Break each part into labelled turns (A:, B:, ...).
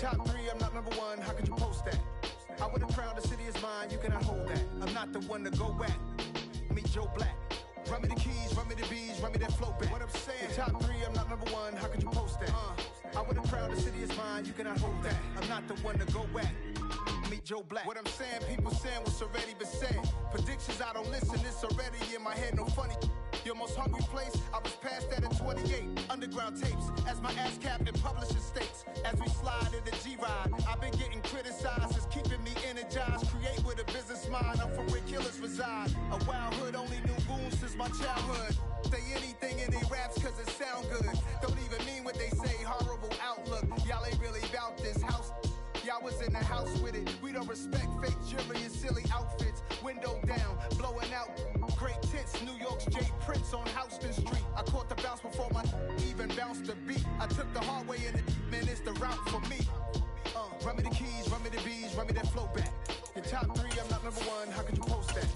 A: Top three, I'm not number one. How could you post that? I would have crowned the city is mine. You cannot hold that. I'm not the one to go back. Meet Joe Black. Run me the keys, run me the bees, run me that flow back. What I'm saying, top three, I'm not number one. How could you post that? I would have crowned the city is mine. You cannot hold that. I'm not the one to go back. Meet Joe Black. What I'm saying, people saying what's already been said. Predictions, I don't listen. It's already in my head. No funny. Your most hungry place, I was past that at 28. Underground tapes, as my ass cap in publishing states. As we slide in the G-Ride, I've been getting criticized. It's keeping me energized. Create with a business mind. I'm from where killers reside. A wild hood, only knew goons since my childhood. Say anything in they raps cause it sound good. Don't even mean what they say, horrible outlook. Y'all ain't really about this house. Y'all was in the house with it. We don't respect fake jewelry and silly outfits. Window down, blowing out. Great tits, New York's J. Prince on Houston Street. I caught the bounce before my even bounced the beat. I took the hard way in it, man, it's the route for me. Run me the keys, run me the bees, run me that flow back. Your top three, I'm not number one. How could you post that?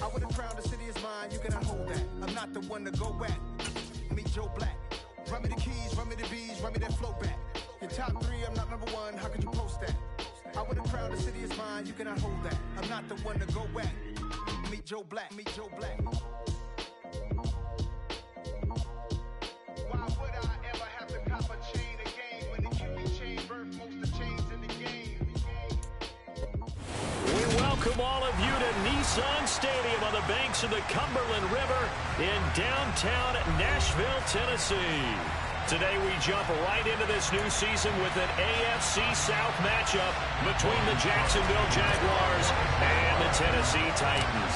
A: I would have crowned the city is mine. You cannot hold that. I'm not the one to go back. Meet Joe Black. Run me the keys, run me the bees, run me that flow back. Your top three, I'm not number one. How could you post that? I would have crowned the city is mine. You cannot hold that. I'm not the one to go back. Meet Joe Black. Meet Joe Black. Why would I ever have to cop a chain again when the QB chain birth most of the chains in the game?
B: We welcome all of you to Nissan Stadium on the banks of the Cumberland River in downtown Nashville, Tennessee. Today we jump right into this new season with an AFC South matchup between the Jacksonville Jaguars and the Tennessee Titans.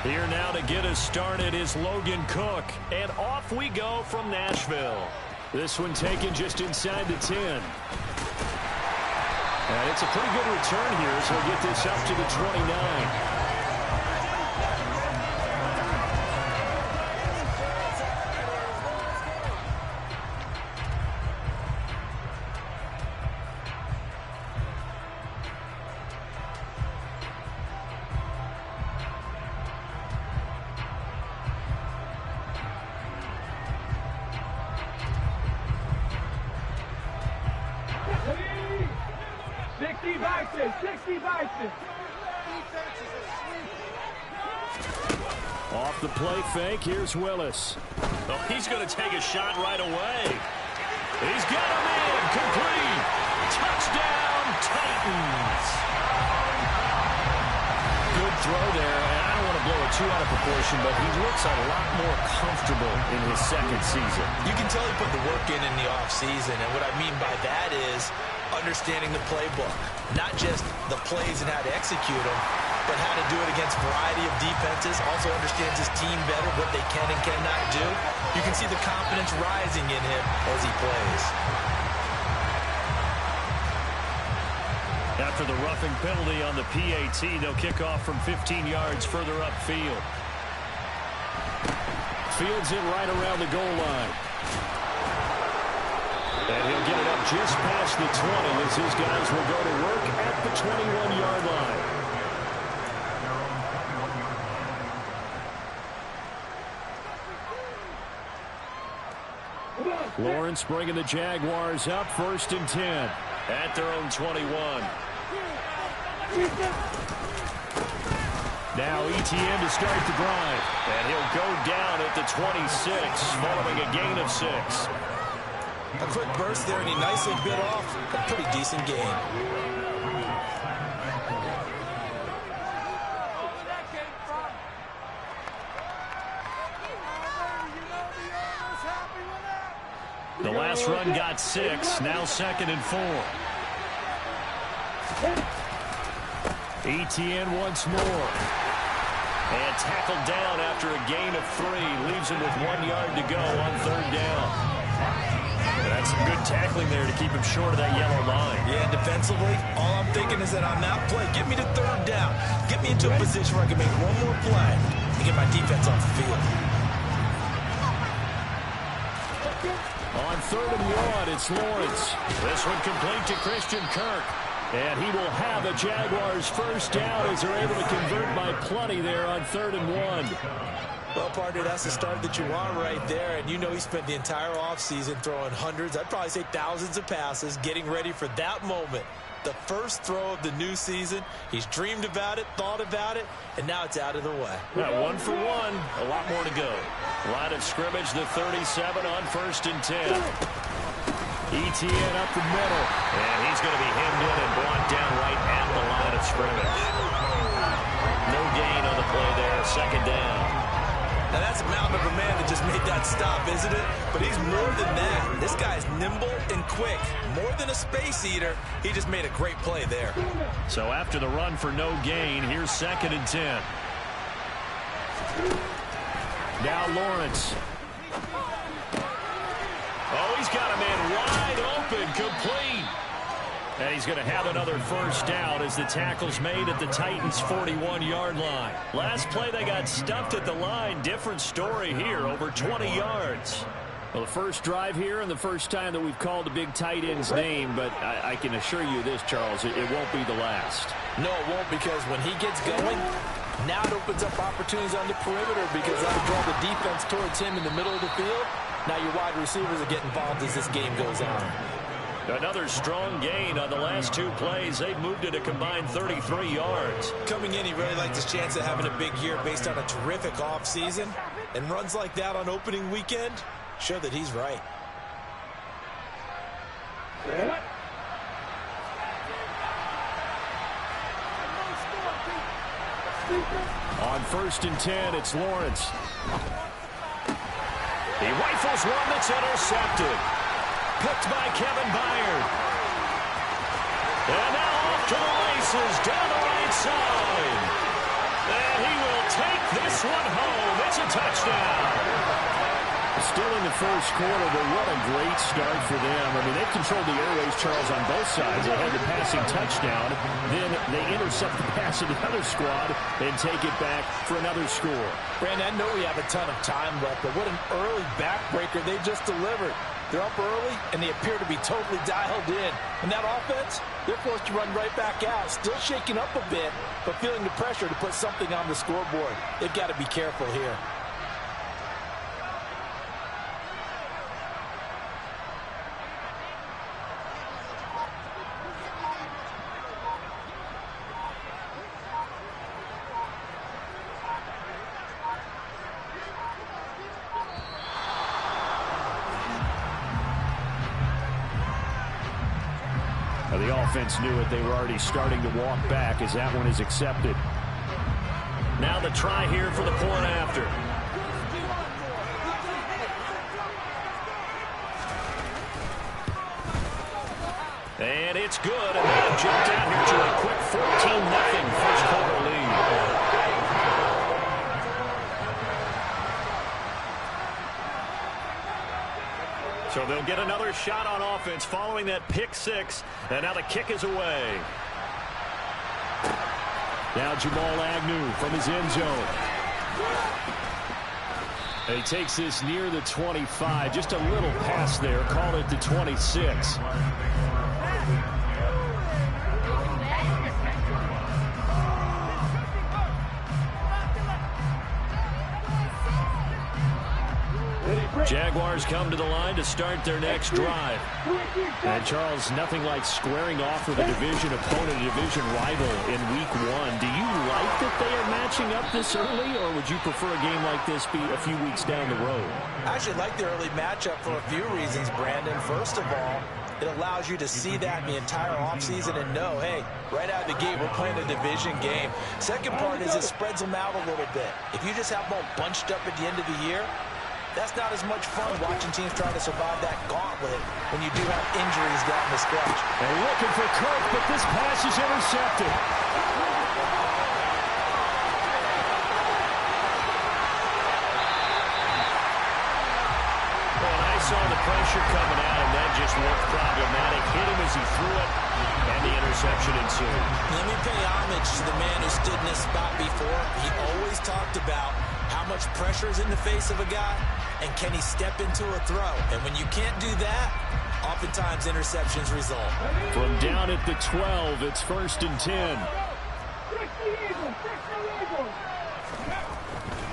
B: Here now to get us started is Logan Cook, and off we go from Nashville. This one taken just inside the 10. And it's a pretty good return here, so we'll get this up to the 29. Off the play fake, here's Willis. Oh, he's going to take a shot right away. He's got him in, complete. Touchdown, Titans. Good throw there, and I don't want to blow it too out of proportion, but he looks a lot more comfortable in his second season.
C: You can tell he put the work in the offseason, and what I mean by that is understanding the playbook. Not just the plays and how to execute them, but how to do it against a variety of defenses. Also understands his team better, what they can and cannot do. You can see the confidence rising in him as he plays.
B: After the roughing penalty on the PAT, they'll kick off from 15 yards further upfield. Fields it right around the goal line. And he'll get it up just past the 20 as his guys will go to work at the 21-yard line. Lawrence bringing the Jaguars up 1st and 10 at their own 21. Now ETN to start the drive. And he'll go down at the 26 following a gain of 6.
C: A quick burst there, and he nicely bit off a pretty decent game.
B: The last run got 6, now 2nd and 4. ETN once more. And tackled down after a gain of 3. Leaves him with 1 yard to go on 3rd down. That's some good tackling there to keep him short of that yellow line.
C: Yeah, defensively, all I'm thinking is that on that play, get me to 3rd down. Get me into a position where I can make one more play and get my defense off the field.
B: On 3rd and 1, it's Lawrence. This one complete to Christian Kirk. And he will have a Jaguars first down as they're able to convert by plenty there on 3rd and 1.
C: Well, partner, that's the start that you want right there. And you know he spent the entire offseason throwing hundreds, I'd probably say thousands of passes, getting ready for that moment. The first throw of the new season. He's dreamed about it, thought about it, and now it's out of the way.
B: Yeah, 1 for 1. A lot more to go. Line of scrimmage, the 37 on 1st and 10. ETN up the middle. And he's going to be hemmed in and brought down right at the line of scrimmage. No gain on the play there. 2nd down.
C: Now, that's a mountain of a man that just made that stop, isn't it? But he's more than that. This guy's nimble and quick. More than a space eater. He just made a great play there.
B: So after the run for no gain, here's 2nd and 10. Now Lawrence. Oh, he's got a man wide open, complete. And he's going to have another first down as the tackle's made at the Titans' 41-yard line. Last play, they got stuffed at the line. Different story here, over 20 yards. Well, the first drive here and the first time that we've called the big tight end's name, but I can assure you this, Charles, it won't be the last.
C: No, it won't, because when he gets going, now it opens up opportunities on the perimeter because that'll draw the defense towards him in the middle of the field. Now your wide receivers are getting involved as this game goes on.
B: Another strong gain on the last 2 plays. They've moved it a combined 33 yards.
C: Coming in, he really liked his chance of having a big year based on a terrific offseason. And runs like that on opening weekend show that he's right.
B: On 1st and 10, it's Lawrence. He rifles one that's intercepted. Picked by Kevin Byard. And now off to the races down the right side. And he will take this one home. It's a touchdown. Still in the first quarter, but what a great start for them. I mean, they've controlled the airways, Charles, on both sides. They had the passing touchdown. Then they intercept the pass of the other squad and take it back for another score.
C: Brandon, I know we have a ton of time left, but what an early backbreaker they just delivered. They're up early, and they appear to be totally dialed in. And that offense, they're forced to run right back out. Still shaking up a bit, but feeling the pressure to put something on the scoreboard. They've got to be careful here.
B: The offense knew it. They were already starting to walk back as that one is accepted. Now the try here for the point after. And it's good. And they have jumped out here to a quick 14-0 first quarter lead. So they'll get another shot on offense following that pick 6. And now the kick is away. Now Jamal Agnew from his end zone. And he takes this near the 25. Just a little pass there. Called it the 26. Jaguars come to the line to start their next drive. And Charles, nothing like squaring off with a division opponent, a division rival in week 1. Do you like that they are matching up this early, or would you prefer a game like this be a few weeks down the road?
C: I actually like the early matchup for a few reasons, Brandon. First of all, it allows you to see that in the entire offseason and know, hey, right out of the gate, we're playing a division game. Second part is it spreads them out a little bit. If you just have them all bunched up at the end of the year, that's not as much fun watching teams try to survive that gauntlet when you do have injuries down the stretch.
B: And looking for Kirk, but this pass is intercepted. Well, I saw the pressure coming out, and that just looked problematic. Hit him as he threw it, and the interception ensued.
C: Let me pay homage to the man who stood in this spot before. He always talked about how much pressure is in the face of a guy, and can he step into a throw? And when you can't do that, oftentimes interceptions result.
B: From down at the 12, it's 1st and 10.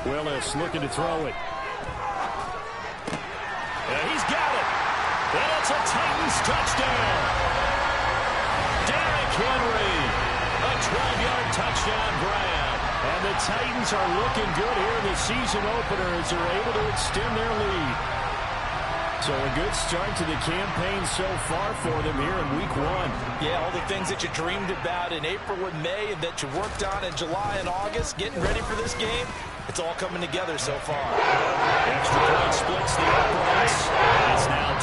B: Willis looking to throw it. And he's got it. And it's a Titans touchdown. Derrick Henry, a 12-yard touchdown grab. And the Titans are looking good here in the season opener as they're able to extend their lead. So a good start to the campaign so far for them here in week 1.
C: Yeah, all the things that you dreamed about in April and May and that you worked on in July and August, getting ready for this game, it's all coming together so far.
B: Extra point splits the uprights. And it's now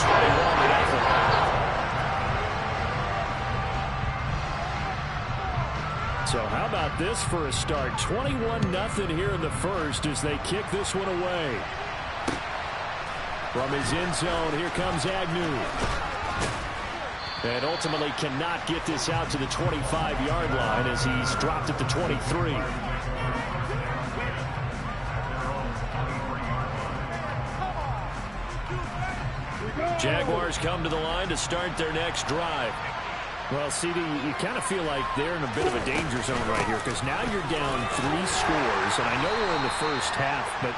B: 21-0. So how about this for a start? 21-0 here in the first as they kick this one away. From his end zone, here comes Agnew. And ultimately cannot get this out to the 25-yard line as he's dropped at the 23. Jaguars come to the line to start their next drive. Well, CD, you kind of feel like they're in a bit of a danger zone right here because now you're down 3 scores, and I know we're in the first half, but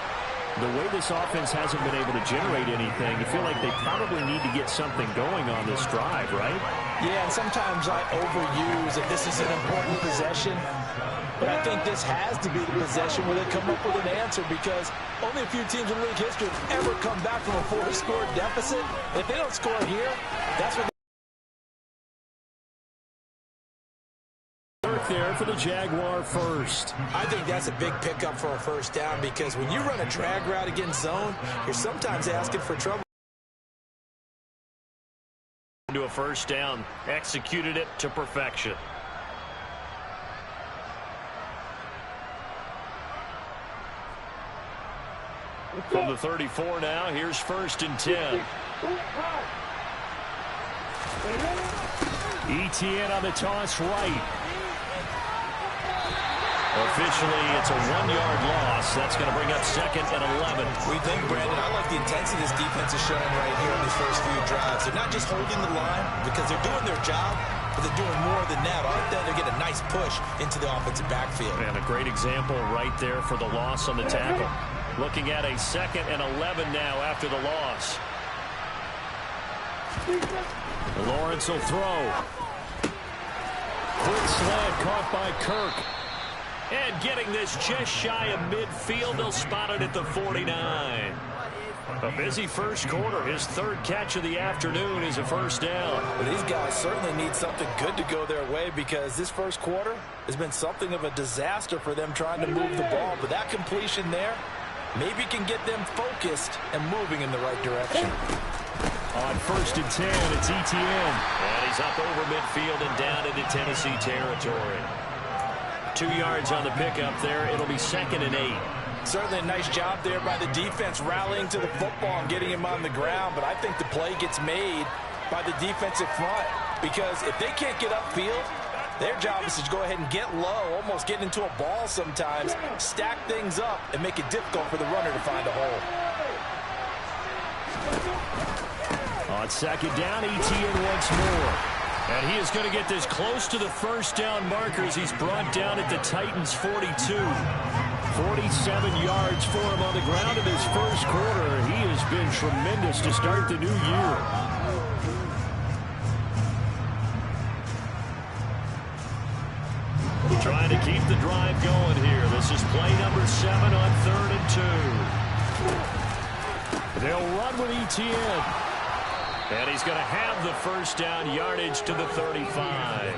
B: the way this offense hasn't been able to generate anything, you feel like they probably need to get something going on this drive, right?
C: Yeah, and sometimes I overuse that this is an important possession, but I think this has to be the possession where they come up with an answer because only a few teams in league history have ever come back from a 4-score deficit. And if they don't score here, that's what
B: there for the Jaguar first.
C: I think that's a big pickup for a first down because when you run a drag route against zone, you're sometimes asking for trouble.
B: To a first down, executed it to perfection. From the 34 now, here's 1st and 10. Etienne on the toss right. Officially, it's a 1-yard loss. That's going to bring up 2nd and 11.
C: We think, Brandon, I like the intensity this defense is showing right here in these first few drives. They're not just holding the line because they're doing their job, but they're doing more than that. All that, they get a nice push into the offensive backfield.
B: And a great example right there for the loss on the tackle. Looking at a 2nd and 11 now after the loss. Lawrence will throw. Quick slant caught by Kirk. And getting this just shy of midfield, they'll spot it at the 49. A busy first quarter. His 3rd catch of the afternoon is a first down.
C: Well, these guys certainly need something good to go their way because this first quarter has been something of a disaster for them trying to move the ball. But that completion there maybe can get them focused and moving in the right direction.
B: On 1st and 10, it's Etienne. And he's up over midfield and down into Tennessee territory. 2 yards on the pickup there. It'll be 2nd and 8.
C: Certainly a nice job there by the defense rallying to the football and getting him on the ground. But I think the play gets made by the defensive front because if they can't get upfield, their job is to go ahead and get low, almost get into a ball sometimes, stack things up, and make it difficult for the runner to find a hole.
B: On 2nd down, Etienne once more. And he is going to get this close to the first down markers. He's brought down at the Titans' 42. 47 yards for him on the ground in his first quarter. He has been tremendous to start the new year. Trying to keep the drive going here. This is play number 7 on 3rd and 2. They'll run with Etienne. And he's going to have the first down, yardage to the 35.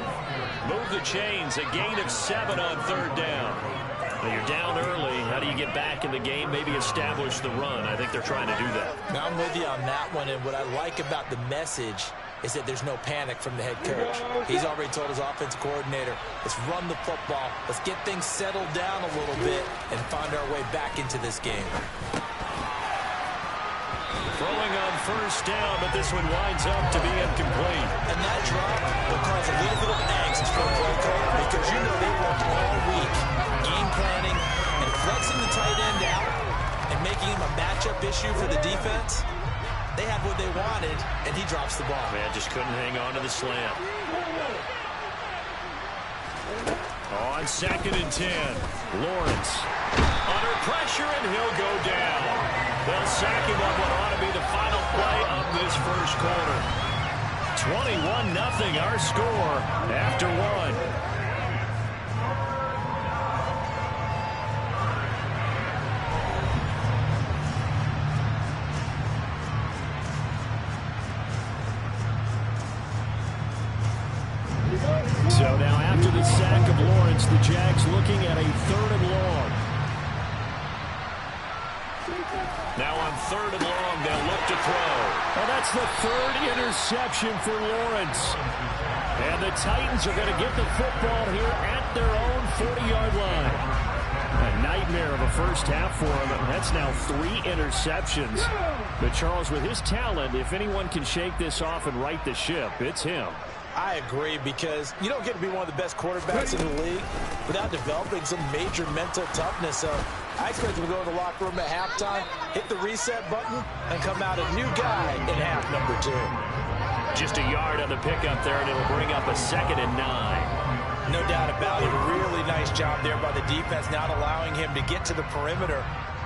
B: Move the chains, a gain of 7 on 3rd down. Now you're down early. How do you get back in the game? Maybe establish the run. I think they're trying to do that.
C: Now I'm with you on that one, and what I like about the message is that there's no panic from the head coach. He's already told his offensive coordinator, let's run the football, let's get things settled down a little bit, and find our way back into this game.
B: Throwing on first down, but this one winds up to be incomplete.
C: And that drop will cause a little bit of angst for the play caller because you know they worked all week game planning and flexing the tight end out and making him a matchup issue for the defense. They had what they wanted, and he drops the ball.
B: Man, just couldn't hang on to the slam. On 2nd and 10, Lawrence under pressure, and he'll go down. They'll sack him on what ought to be the final play of this first quarter. 21-0 our score after one. So now after the sack of Lawrence, the Jags looking at a 3rd and long. Now on 3rd and long, they'll look to throw. Well, that's the 3rd interception for Lawrence. And the Titans are going to get the football here at their own 40-yard line. A nightmare of a first half for him. That's now 3 interceptions. But Charles, with his talent, if anyone can shake this off and right the ship, it's him.
C: I agree, because you don't get to be one of the best quarterbacks in the league without developing some major mental toughness. So I expect him to go in the locker room at halftime, hit the reset button, and come out a new guy in half number 2.
B: Just a yard on the pickup there, and it'll bring up a 2nd and 9.
C: No doubt about it. Really nice job there by the defense, not allowing him to get to the perimeter.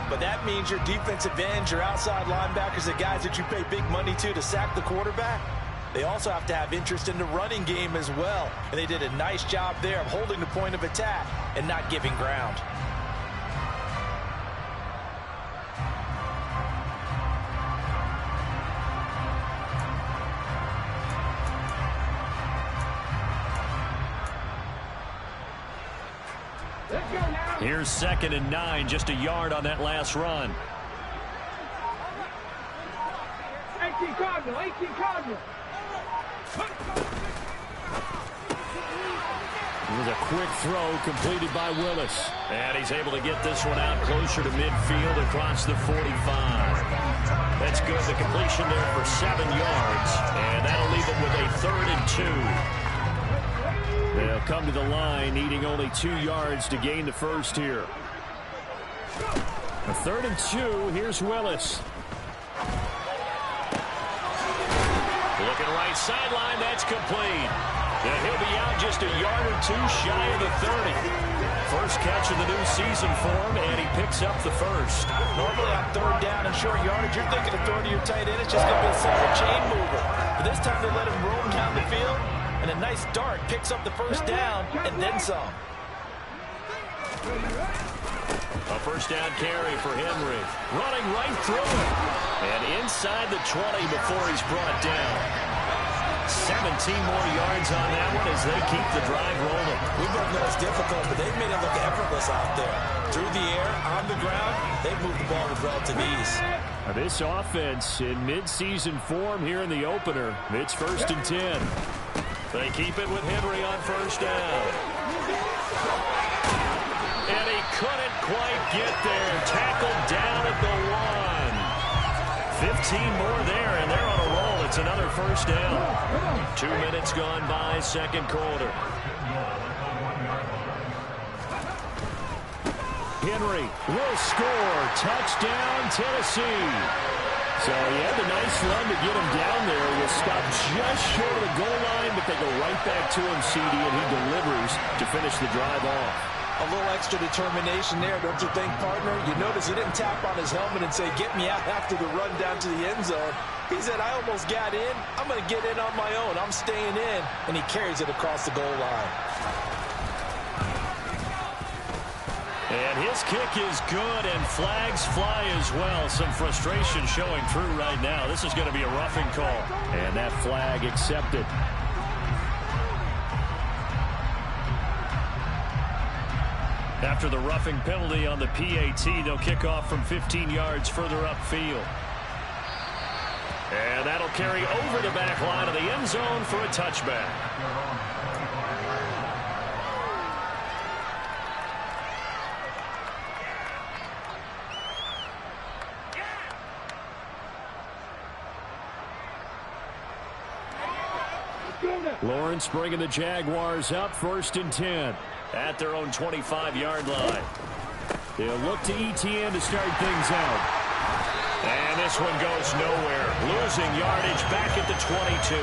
C: But that means your defensive ends, your outside linebackers, the guys that you pay big money to sack the quarterback, they also have to have interest in the running game as well. And they did a nice job there of holding the point of attack and not giving ground.
B: Here's 2nd and 9, just a yard on that last run.
D: 18 Cardinal, 18 Cardinal.
B: It was a quick throw completed by Willis. And he's able to get this one out closer to midfield across the 45. That's good. The completion there for 7 yards. And that'll leave them with a 3rd and 2. They'll come to the line needing only 2 yards to gain the first here. A 3rd and 2. Here's Willis. Looking right sideline, that's complete. And he'll be out just a yard or 2 shy of the 30. First catch of the new season for him, and he picks up the first.
C: Normally on 3rd down and short yardage, you're thinking of throwing to your tight end. It's just going to be a solid chain mover. But this time they let him roam down the field, and a nice dart picks up the first down and then some.
B: A first down carry for Henry. Running right through it. And inside the 20 before he's brought down. 17 more yards on that one as they keep the drive rolling.
C: We both know it's difficult, but they've made it look effortless out there. Through the air, on the ground, they've moved the ball with relative ease.
B: Now this offense in mid-season form here in the opener. It's 1st and 10. They keep it with Henry on first down. And he couldn't quite get there. Tackled down at the 1. 15 more there, and they're on a roll. It's another first down. 2 minutes gone by, second quarter. Henry will score. Touchdown, Tennessee. So he had the nice run to get him down there. Was stopped just short of the goal line, but they go right back to him, CD, and he delivers to finish the drive off.
C: A little extra determination there, don't you think, partner? You notice he didn't tap on his helmet and say, get me out after the run down to the end zone. He said, I almost got in. I'm going to get in on my own. I'm staying in. And he carries it across the goal line.
B: And his kick is good, and flags fly as well. Some frustration showing through right now. This is going to be a roughing call. And that flag accepted. After the roughing penalty on the PAT, they'll kick off from 15 yards further upfield. And that'll carry over the back line of the end zone for a touchback. Lawrence bringing the Jaguars up, 1st and 10 at their own 25-yard line. They'll look to ETN to start things out. And this one goes nowhere. Losing yardage back at the 22.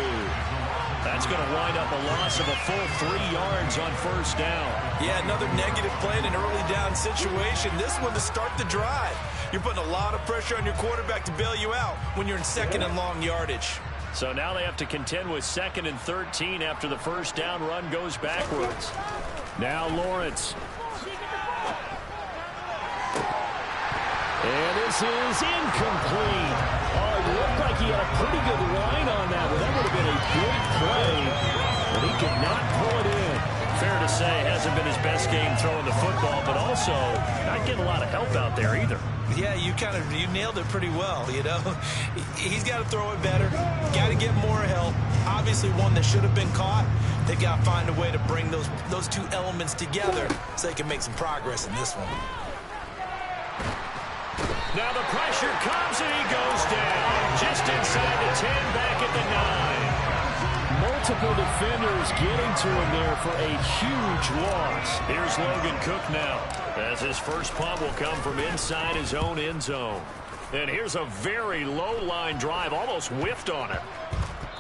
B: That's going to wind up a loss of a full 3 yards on first down.
C: Yeah, another negative play in an early down situation. This one to start the drive. You're putting a lot of pressure on your quarterback to bail you out when you're in second and long yardage.
B: So now they have to contend with 2nd and 13 after the first down run goes backwards. Now Lawrence. And this is incomplete. Oh, it looked like he had a pretty good line on that, but that would have been a big play. But he could not pull it in. Fair to say, hasn't been his best game throwing the football, but also not getting a lot of help out there either.
C: Yeah, you nailed it pretty well, you know. He's got to throw it better. Got to get more help. Obviously one that should have been caught. They got to find a way to bring those two elements together so they can make some progress in this one.
B: Now the pressure comes and he goes down. Just inside the 10, back at the 9. Multiple defenders getting to him there for a huge loss. Here's Logan Cook now, as his first punt will come from inside his own end zone. And here's a very low line drive, almost whiffed on it.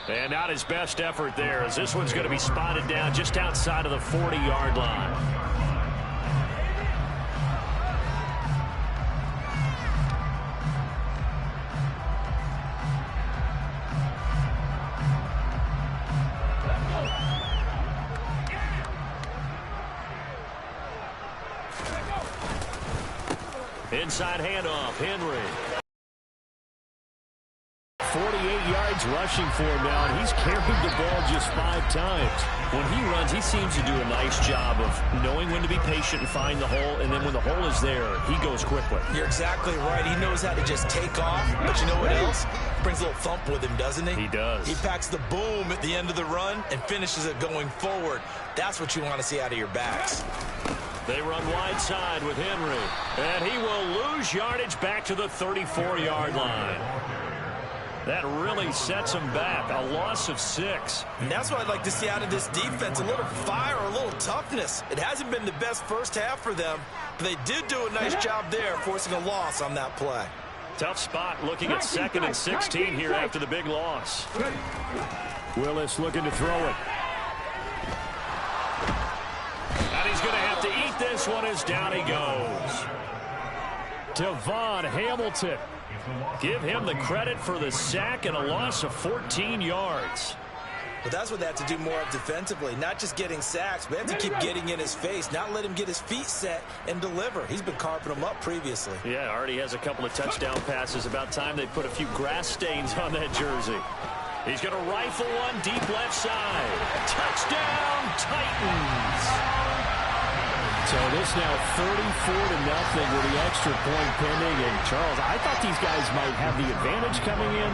B: And not his best effort there, as this one's going to be spotted down just outside of the 40-yard line. Inside handoff, Henry. 48 yards rushing for him now, and he's carried the ball just 5 times. When he runs, he seems to do a nice job of knowing when to be patient and find the hole, and then when the hole is there, he goes quickly. You're exactly right. He knows how to just take off, but you know what else? Brings a little thump with him, doesn't he? He does. He packs the boom at the end of the run and finishes it going forward. That's what you want to see out of your backs. They run wide side with Henry, and he will lose yardage back to the 34-yard line. That really sets him back, a loss of 6. And that's what I'd like to see out of this defense, a little fire, a little toughness. It hasn't been the best first half for them, but they did do a nice job there, forcing a loss on that play. Tough spot looking at 2nd and 16 here after the big loss. Willis looking to throw it. And he's going to have to eat this one as down he goes. Devon Hamilton. Give him the credit for the sack and a loss of 14 yards. But that's what they have to do more of defensively, not just getting sacks, but they have to keep getting in his face, not let him get his feet set and deliver. He's been carving them up previously. Yeah, already has a couple of touchdown passes. About time they put a few grass stains on that jersey. He's going to rifle one deep left side. Touchdown, Titans. So this now 34-0 with the extra point pending. And Charles, I thought these guys might have the advantage coming in,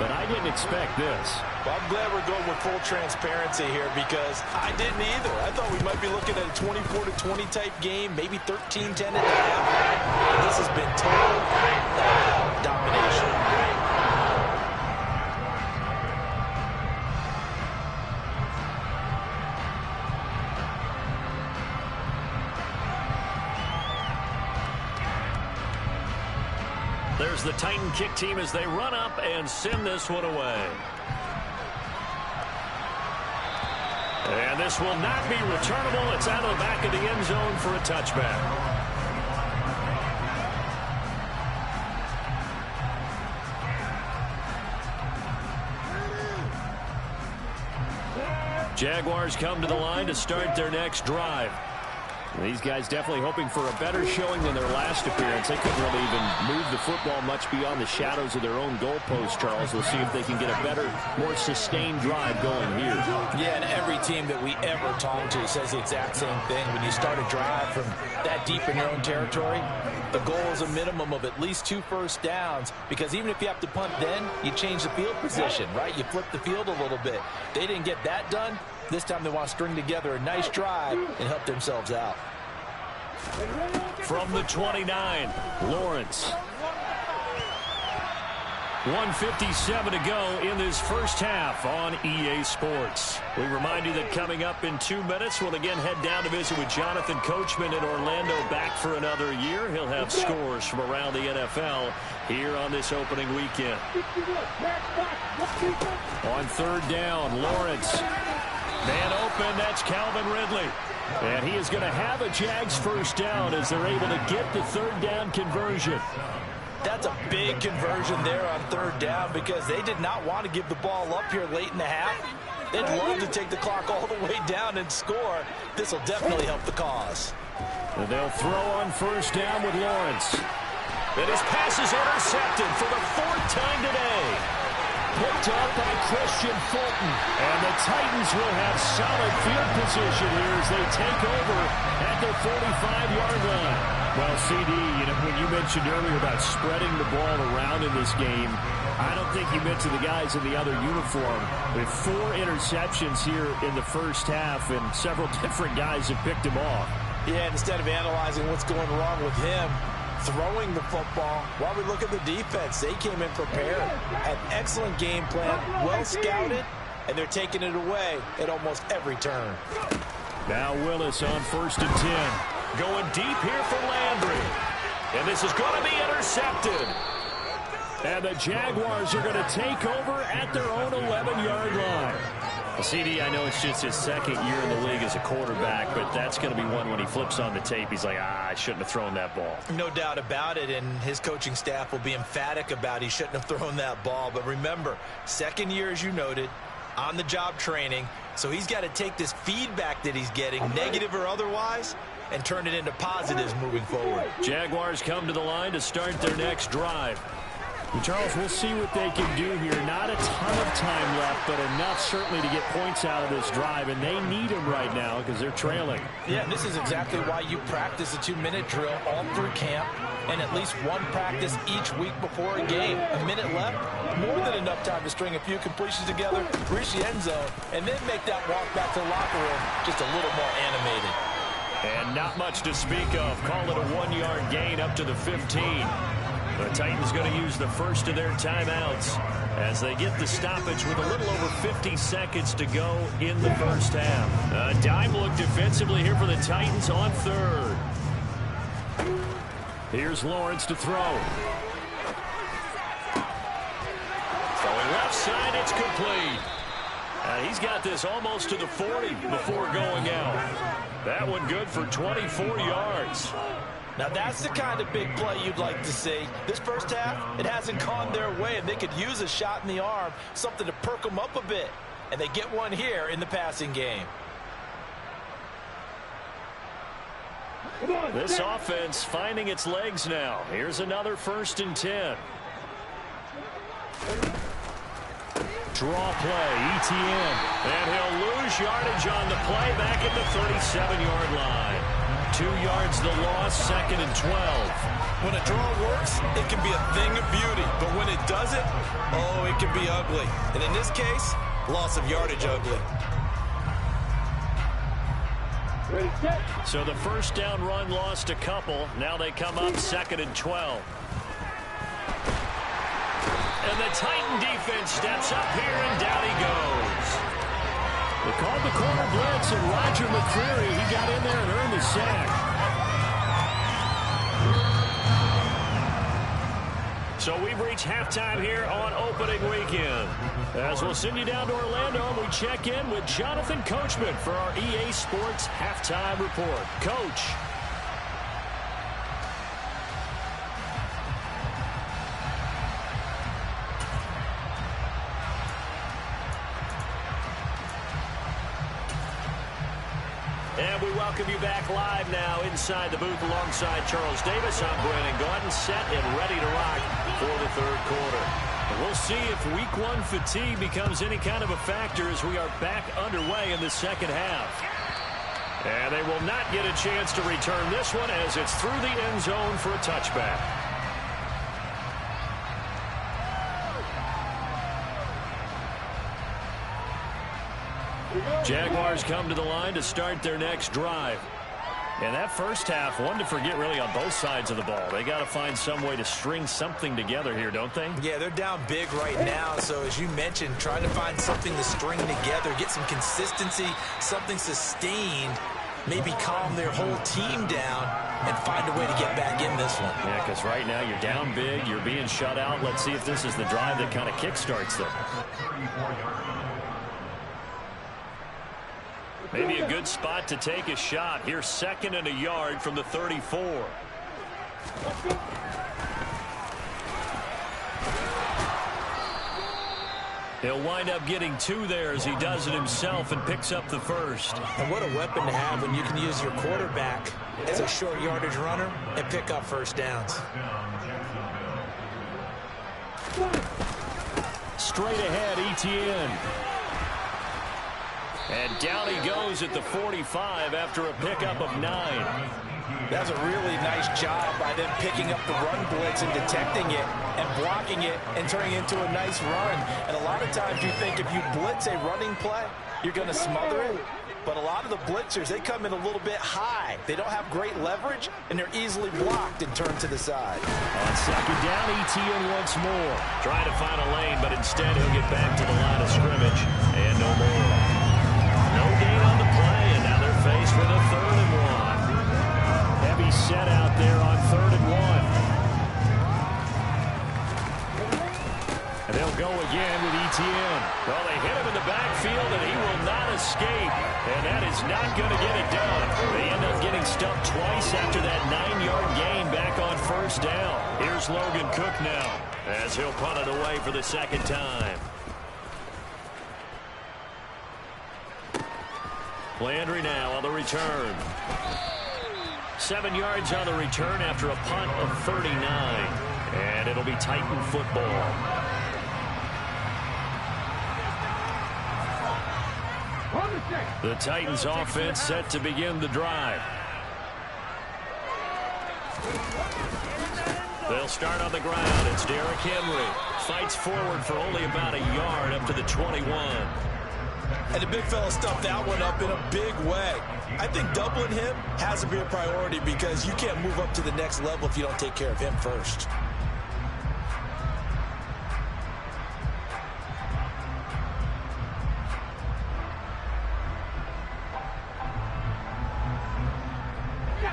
B: but I didn't expect this. Well, I'm glad we're going with full transparency here because I didn't either. I thought we might be looking at a 24-20 type game, maybe 13-10 at the half. This has been total domination. There's the Titan kick team as they run up and send this one away. And this will not be returnable. It's out of the back of the end zone for a touchback. Jaguars come to the line to start their next drive. These guys definitely hoping for a better showing than their last appearance. They couldn't really even move the football much beyond the shadows of their own goalpost, Charles. We'll see if they can get a better, more sustained drive going here. Yeah, and every team that we ever talk to says the exact same thing. When you start a drive from that deep in your own territory, the goal is a minimum of at least 2 first downs, because even if you have to punt then, you change the field position, right? You flip the field a little bit. They didn't get that done. This time they want to string together a nice drive and help themselves out. From the 29, Lawrence. 1:57 to go in this first half on EA Sports. We remind you that coming up in 2 minutes, we'll again head down to visit with Jonathan Coachman in Orlando, back for another year. He'll have scores from around the NFL here on this opening weekend. On third down, Lawrence. Man open, that's Calvin Ridley. And he is going to have a Jags first down as they're able to get the third down conversion.
C: That's a big conversion there on third down because they did not want to give the ball up here late in the half. They'd love to take the clock all the way down and score. This will definitely help the cause.
B: And they'll throw on first down with Lawrence. And his pass is intercepted for the fourth time today. Picked up by Christian Fulton. And the Titans will have solid field position here as they take over at their 45-yard line. Well, CD, when you mentioned earlier about spreading the ball around in this game, I don't think you mentioned the guys in the other uniform. With 4 interceptions here in the first half, and several different guys have picked him off.
C: Yeah, instead of analyzing what's going wrong with him, throwing the football, while we look at the defense, they came in prepared. An excellent game plan, well scouted, and they're taking it away at almost every turn.
B: Now Willis on first and 10. Going deep here for Landry. And this is going to be intercepted. And the Jaguars are going to take over at their own 11-yard line. Well, CD, I know it's just his second year in the league as a quarterback, but that's going to be one when he flips on the tape. He's like, I shouldn't have thrown that ball.
C: No doubt about it, and his coaching staff will be emphatic about he shouldn't have thrown that ball. But remember, second year, as you noted, on-the-job training, so he's got to take this feedback that he's getting, negative or otherwise, and turn it into positives moving forward.
B: Jaguars come to the line to start their next drive. Charles, we'll see what they can do here. Not a ton of time left, but enough certainly to get points out of this drive, and they need them right now because they're trailing.
C: Yeah, and this is exactly why you practice a 2-minute drill all through camp and at least one practice each week before a game. A minute left, more than enough time to string a few completions together, reach the end zone, and then make that walk back to the locker room just a little more animated.
B: And not much to speak of. Call it a 1-yard gain up to the 15. The Titans going to use the first of their timeouts as they get the stoppage with a little over 50 seconds to go in the first half. A dime look defensively here for the Titans on third. Here's Lawrence to throw. Throwing left side, it's complete. He's got this almost to the 40 before going out. That one good for 24 yards.
C: Now that's the kind of big play you'd like to see. This first half, it hasn't gone their way, and they could use a shot in the arm, something to perk them up a bit. And they get one here in the passing game.
B: This offense finding its legs now. Here's another first and 10. Draw play, ETN. And he'll lose yardage on the play back at the 37-yard line. 2 yards the loss, second and 12.
C: When a draw works, it can be a thing of beauty. But when it doesn't, oh, it can be ugly. And in this case, loss of yardage ugly.
B: So the first down run lost a couple. Now they come up second and 12. And the Titan defense steps up here, and down he goes. They called the corner blitz, and Roger McCreary, he got in there and earned the sack. So we've reached halftime here on opening weekend. As we'll send you down to Orlando, and we check in with Jonathan Coachman for our EA Sports Halftime Report. Coach. And we welcome you back live now inside the booth alongside Charles Davis. I'm Brandon Gordon, set and ready to rock for the third quarter. And we'll see if week one fatigue becomes any kind of a factor as we are back underway in the second half. And they will not get a chance to return this one as it's through the end zone for a touchback. Jaguars come to the line to start their next drive. And that first half, one to forget really on both sides of the ball. They got to find some way to string something together here, don't they?
C: Yeah, they're down big right now. So as you mentioned, trying to find something to string together, get some consistency, something sustained. maybe calm their whole team down and find a way to get back in this one.
B: Yeah, because right now you're down big, you're being shut out. Let's see if this is the drive that kind of kickstarts them. Maybe a good spot to take a shot. Here's 2nd and a yard from the 34. He'll wind up getting 2 there as he does it himself and picks up the first.
C: And what a weapon to have when you can use your quarterback as a short yardage runner and pick up first downs.
B: Straight ahead, Etienne. And down he goes at the 45 after a pickup of 9.
C: That's a really nice job by them picking up the run blitz and detecting it and blocking it and turning it into a nice run. And a lot of times you think if you blitz a running play, you're going to smother it. But a lot of the blitzers, they come in a little bit high. They don't have great leverage, and they're easily blocked and turned to the side.
B: On 2nd down, Etienne once more. Trying to find a lane, but instead he'll get back to the line of scrimmage. And no more. No gain on the play, and now they're faced with a 3rd and 1. Heavy set out there on 3rd and 1. And they'll go again with Etienne. Well, they hit him in the backfield, and he will not escape. And that is not going to get it done. They end up getting stumped twice after that 9-yard gain back on 1st down. Here's Logan Cook now as he'll punt it away for the 2nd time. Landry now on the return. 7 yards on the return after a punt of 39. And it'll be Titan football. The Titans offense set to begin the drive. They'll start on the ground. It's Derrick Henry. Fights forward for only about a yard up to the 21.
C: And the big fella stuffed that one up in a big way. I think doubling him has to be a priority because you can't move up to the next level if you don't take care of him first.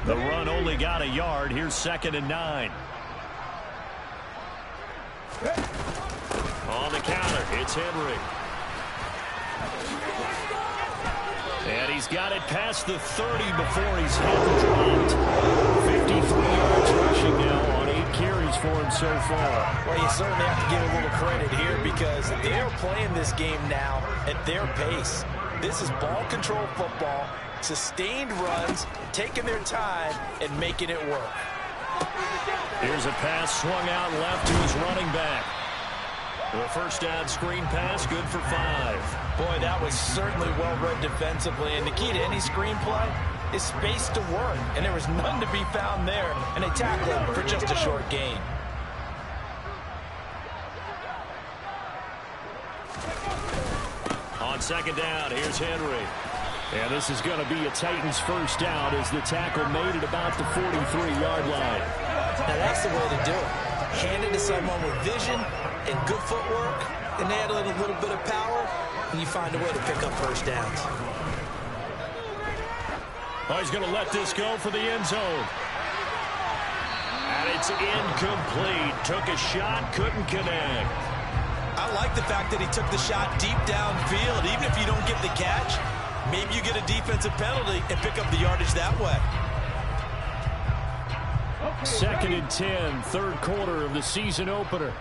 B: The run only got a yard. Here's 2nd and 9. On the counter, it's Henry. And he's got it past the 30 before he's hit and dropped. 53 yards rushing now on 8 carries for him so far.
C: Well, you certainly have to give a little credit here because they're playing this game now at their pace. This is ball control football, sustained runs, taking their time and making it work.
B: Here's a pass swung out left to his running back. The first down screen pass, good for 5.
C: Boy, that was certainly well read defensively. And the key to any screen play is space to work. And there was none to be found there. And they tackled him for just a short gain.
B: On 2nd down, here's Henry. And this is going to be a Titans first down as the tackle made it about the 43-yard line.
C: Now that's the way to do it. Hand it to someone with vision and good footwork, and add a little bit of power, and you find a way to pick up first downs.
B: Oh, he's going to let this go for the end zone. And it's incomplete. Took a shot, couldn't connect.
C: I like the fact that he took the shot deep downfield. Even if you don't get the catch, maybe you get a defensive penalty and pick up the yardage that way.
B: 2nd and 10, 3rd quarter of the season opener.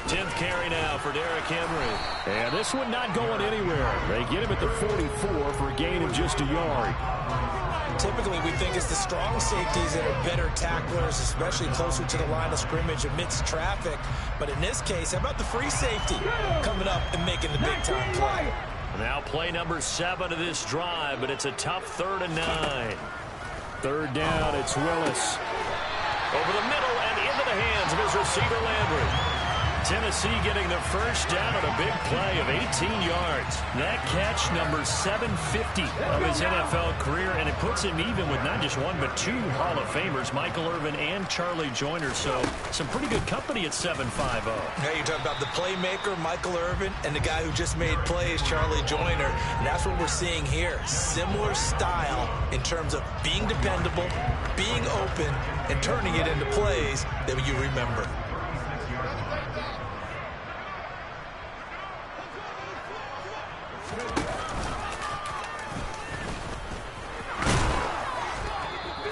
B: 10th carry now for Derrick Henry. And this one not going anywhere. They get him at the 44 for a gain of just a yard.
C: Typically, we think it's the strong safeties that are better tacklers, especially closer to the line of scrimmage amidst traffic. But in this case, how about the free safety coming up and making the big-time play?
B: Now play number 7 of this drive, but it's a tough 3rd and 9. 3rd down, it's Willis. Over the middle and into the hands of his receiver, Landry. Tennessee getting the first down on a big play of 18 yards. That catch, number 750 of his NFL career, and it puts him even with not just one but two Hall of Famers, Michael Irvin and Charlie Joyner. So some pretty good company at 750.
C: Now you talk about the playmaker, Michael Irvin, and the guy who just made plays, Charlie Joyner. And that's what we're seeing here. Similar style in terms of being dependable, being open, and turning it into plays that you remember.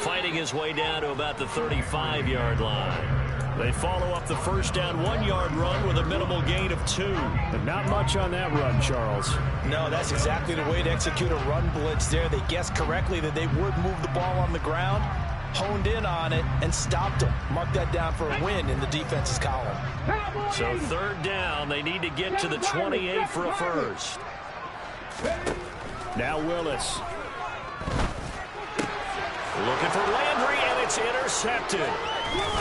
B: Fighting his way down to about the 35-yard line. They follow up the first down 1-yard run with a minimal gain of 2.
E: But not much on that run, Charles.
F: No, that's exactly the way to execute a run blitz there. They guessed correctly that they would move the ball on the ground, honed in on it, and stopped them. Mark that down for a win in the defense's column.
B: So third down, they need to get to the 28 for a first.
E: Now Willis.
B: Looking for Landry, and it's intercepted.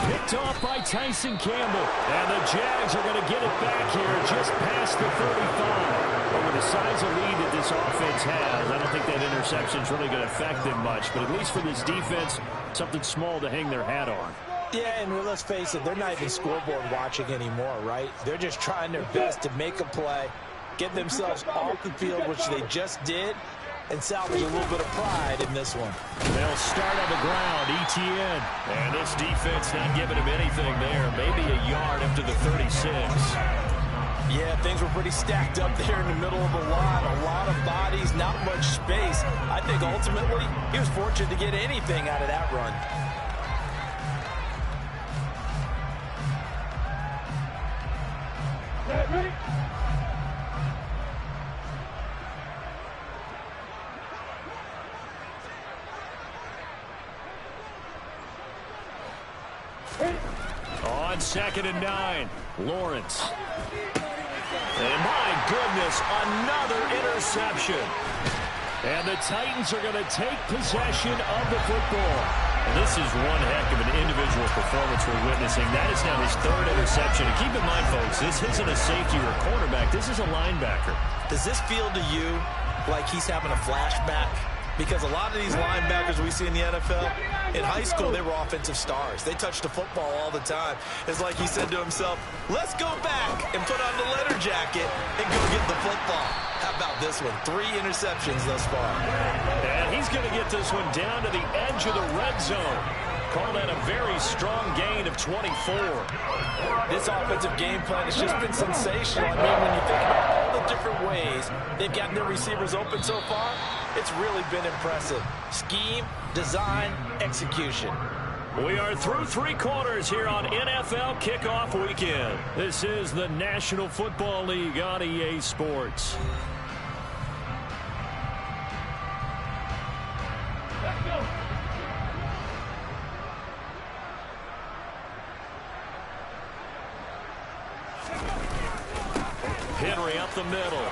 B: Picked off by Tyson Campbell. And the Jags are going to get it back here just past the 35. But with the size of lead that this offense has, I don't think that interception is really going to affect them much. But at least for this defense, something small to hang their hat on.
F: Yeah, and let's face it, they're not even scoreboard watching anymore, right? They're just trying their best to make a play, get themselves off the field, which they just did, and salvage a little bit of pride in this one.
B: They'll start on the ground, ETN. And this defense not giving him anything there. Maybe a yard up to the 36.
F: Yeah, things were pretty stacked up there in the middle of the line. A lot of bodies, not much space. I think ultimately he was fortunate to get anything out of that run.
D: Ready?
B: On 2nd and 9, Lawrence. And my goodness, another interception. And the Titans are going to take possession of the football. And this is one heck of an individual performance we're witnessing. That is now his third interception. And keep in mind, folks, this isn't a safety or a cornerback. This is a linebacker.
F: Does this feel to you like he's having a flashback? Because a lot of these linebackers we see in the NFL, in high school, they were offensive stars. They touched the football all the time. It's like he said to himself, let's go back and put on the letter jacket and go get the football. How about this one? 3 interceptions thus far.
B: And he's going to get this one down to the edge of the red zone. Call that a very strong gain of 24.
F: This offensive game plan has just been sensational. I mean, when you think about all the different ways they've gotten their receivers open so far, it's really been impressive. Scheme, design, execution.
B: We are through 3 quarters here on NFL Kickoff Weekend. This is the National Football League on EA Sports.
D: Let's go.
B: Henry up the middle.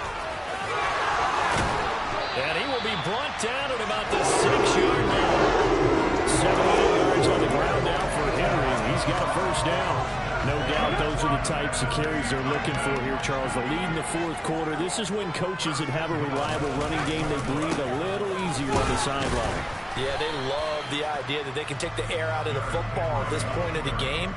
B: And he will be brought down at about the 6-yard line. 78 yards on the ground now for Henry. He's got a first down. No doubt those are the types of carries they're looking for here, Charles. The lead in the 4th quarter. This is when coaches that have a reliable running game, they breathe a little easier on the sideline.
F: Yeah, they love the idea that they can take the air out of the football at this point of the game.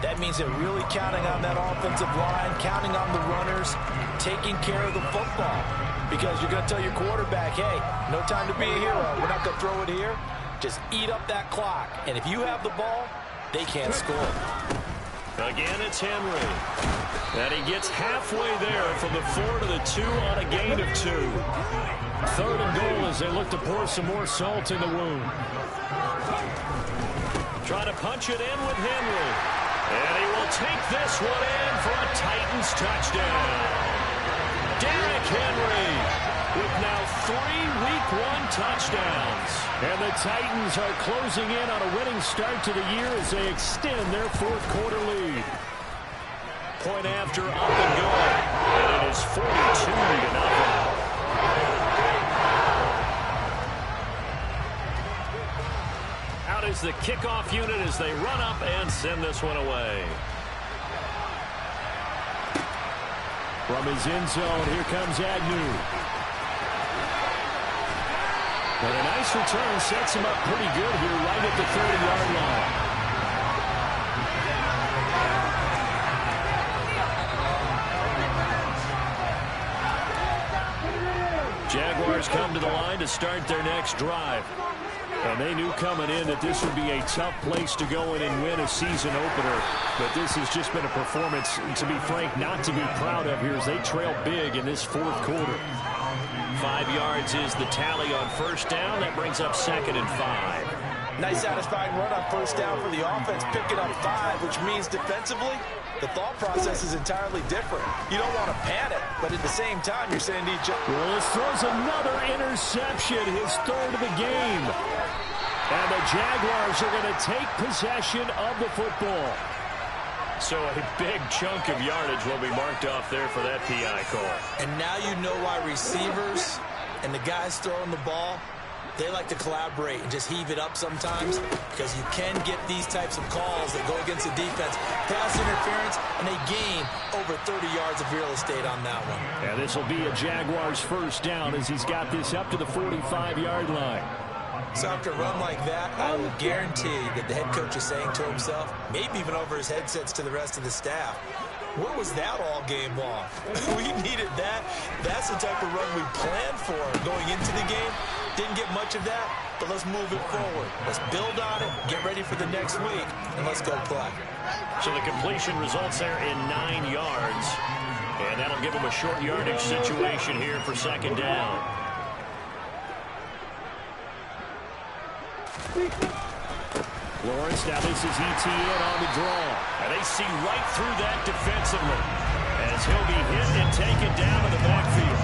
F: That means they're really counting on that offensive line, counting on the runners, taking care of the football. Because you're going to tell your quarterback, hey, no time to be a hero. We're not going to throw it here. Just eat up that clock. And if you have the ball, they can't score.
B: Again, it's Henry. And he gets halfway there from the 4 to the 2 on a gain of 2. 3rd and goal as they look to pour some more salt in the wound. Trying to punch it in with Henry. And he will take this one in for a Titans touchdown. Derrick Henry with now 3 Week 1 touchdowns. And the Titans are closing in on a winning start to the year as they extend their 4th quarter lead. Point after up and going. And it is 42-0. Out is the kickoff unit as they run up and send this one away.
E: From his end zone, here comes Agnew. But a nice return sets him up pretty good here right at the 30-yard line. Jaguars come to the line to start their next drive. And they knew coming in that this would be a tough place to go in and win a season opener. But this has just been a performance, to be frank, not to be proud of here as they trail big in this fourth quarter.
B: 5 yards is the tally on first down. That brings up 2nd and 5.
F: Nice satisfying run on first down for the offense, picking up 5, which means defensively, the thought process is entirely different. You don't want to panic, but at the same time, you're saying to each other.
E: Willis throws another interception, his 3rd of the game. And the Jaguars are going to take possession of the football.
B: So a big chunk of yardage will be marked off there for that PI call.
F: And now you know why receivers and the guys throwing the ball, they like to collaborate and just heave it up sometimes, because you can get these types of calls that go against the defense. Pass interference, and they gain over 30 yards of real estate on that one.
E: And this will be a Jaguars first down as he's got this up to the 45-yard line.
F: So after a run like that, I will guarantee that the head coach is saying to himself, maybe even over his headsets to the rest of the staff, where was that all game long? We needed that. That's the type of run we planned for going into the game. Didn't get much of that, but let's move it forward. Let's build on it, get ready for the next week, and let's go play.
B: So the completion results there in 9 yards. And that'll give them a short yardage situation here for 2nd down.
E: Lawrence, now this is ETN on the draw.
B: And they see right through that defensively as he'll be hit and taken down in the backfield.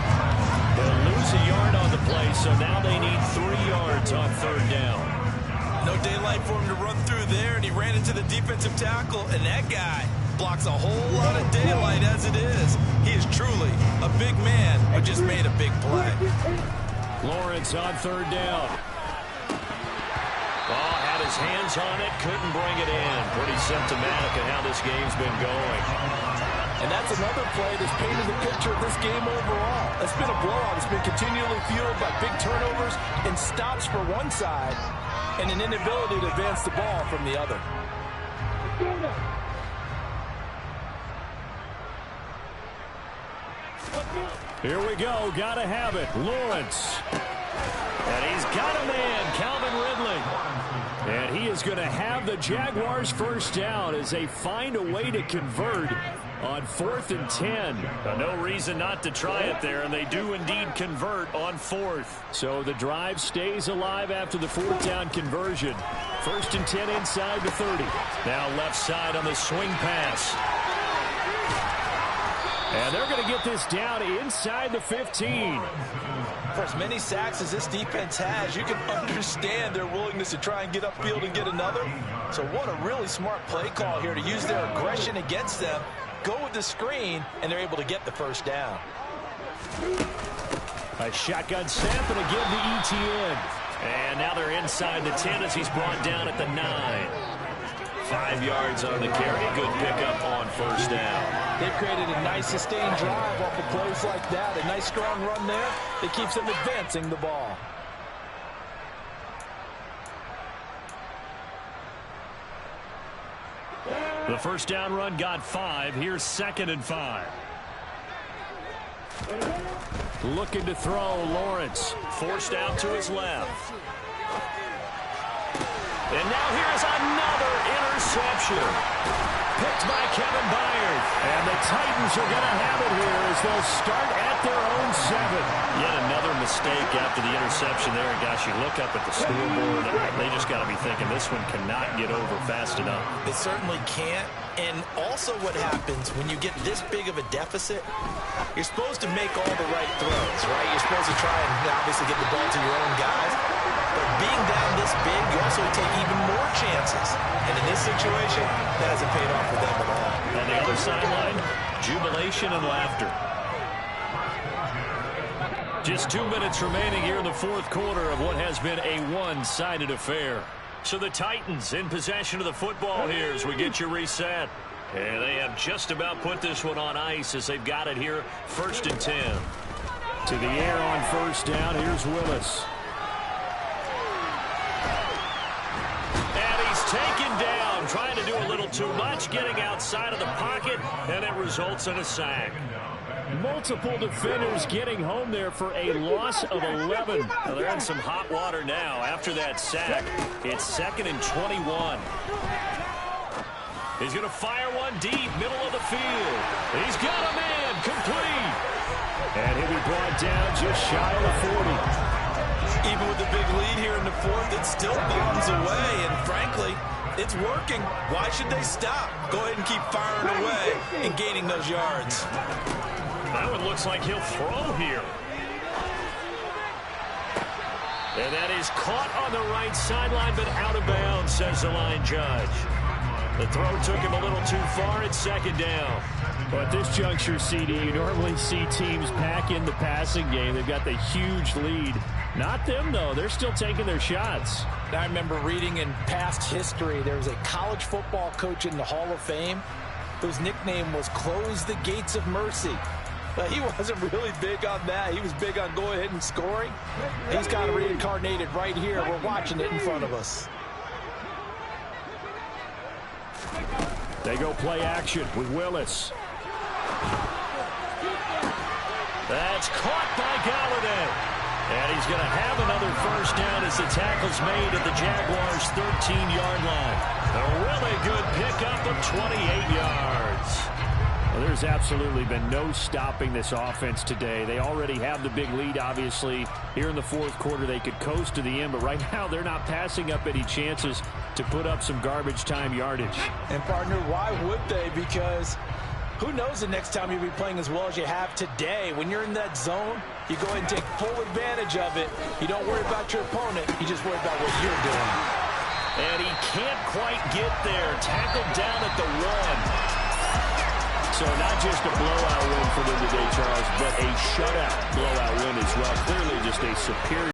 B: They'll lose a yard on the play, so now they need 3 yards on 3rd down.
F: No daylight for him to run through there, and he ran into the defensive tackle, and that guy blocks a whole lot of daylight as it is. He is truly a big man who just made a big play.
E: Lawrence on 3rd down.
B: Oh, had his hands on it, couldn't bring it in. Pretty symptomatic of how this game's been going.
F: And that's another play that's painted the picture of this game overall. It's been a blowout. It's been continually fueled by big turnovers and stops for one side and an inability to advance the ball from the other.
E: Here we go. Got to have it. Lawrence.
B: And he's got a man, Calvin Ridley.
E: And he is going to have the Jaguars first down as they find a way to convert on 4th and 10.
B: No reason not to try it there, and they do indeed convert on 4th.
E: So the drive stays alive after the 4th down conversion. 1st and 10 inside the 30.
B: Now left side on the swing pass.
E: And they're going to get this down inside the 15.
F: For as many sacks as this defense has, you can understand their willingness to try and get upfield and get another. So what a really smart play call here to use their aggression against them, go with the screen, and they're able to get the first down.
E: A shotgun snap and a give to ETN.
B: And now they're inside the 10 as he's brought down at the 9. 5 yards on the carry. Good pickup on first down.
F: They've created a nice sustained drive off of plays like that. A nice strong run there that keeps them advancing the ball.
E: The first down run got 5. Here's 2nd and 5. Looking to throw, Lawrence.
B: Forced out to his left. And now here's another interception. Picked by Kevin Byard.
E: And the Titans are going to have it here as they'll start at their own 7.
B: Yet another mistake after the interception there. Gosh, you look up at the scoreboard, they just got to be thinking this one cannot get over fast enough.
F: It certainly can't. And also what happens when you get this big of a deficit, you're supposed to make all the right throws, right? You're supposed to try and obviously get the ball to your own guys. But being down this big, you also take even more chances. And in this situation, that hasn't paid off for them at all.
B: On the other sideline, jubilation and laughter. Just 2 minutes remaining here in the fourth quarter of what has been a one-sided affair. So the Titans in possession of the football here as we get you reset. And they have just about put this one on ice as they've got it here, 1st and 10.
E: To the air on 1st down. Here's Willis.
B: And he's taken down, trying to do a little too much, getting outside of the pocket, and it results in a sack.
E: Multiple defenders getting home there for a loss of 11.
B: Well, they're in some hot water now after that sack. It's 2nd and 21. He's going to fire one deep, middle of the field. He's got a man, complete.
E: And he'll be brought down just shy of the 40.
F: Even with the big lead here in the 4th, it still bombs away, and frankly, it's working. Why should they stop? Go ahead and keep firing away and gaining those yards.
B: That one looks like he'll throw here. And that is caught on the right sideline, but out of bounds, says the line judge. The throw took him a little too far. It's 2nd down.
E: Well, at this juncture, CD, you normally see teams pack in the passing game. They've got the huge lead. Not them, though. They're still taking their shots.
F: I remember reading in past history, there was a college football coach in the Hall of Fame whose nickname was Close the Gates of Mercy. But he wasn't really big on that. He was big on going ahead and scoring. He's got it reincarnated right here. We're watching it in front of us.
E: They go play action with Willis.
B: That's caught by Galladay. And he's going to have another 1st down as the tackle's made at the Jaguars' 13-yard line. A really good pickup of 28 yards.
E: Well, there's absolutely been no stopping this offense today. They already have the big lead, obviously. Here in the 4th quarter, they could coast to the end, but right now they're not passing up any chances to put up some garbage time yardage.
F: And, partner, why would they? Because who knows the next time you'll be playing as well as you have today. When you're in that zone, you go ahead and take full advantage of it. You don't worry about your opponent. You just worry about what you're doing.
B: And he can't quite get there. Tackled down at the 1.
E: So not just a blowout win for them today, Charles, but a shutout blowout win as well. Clearly just a superior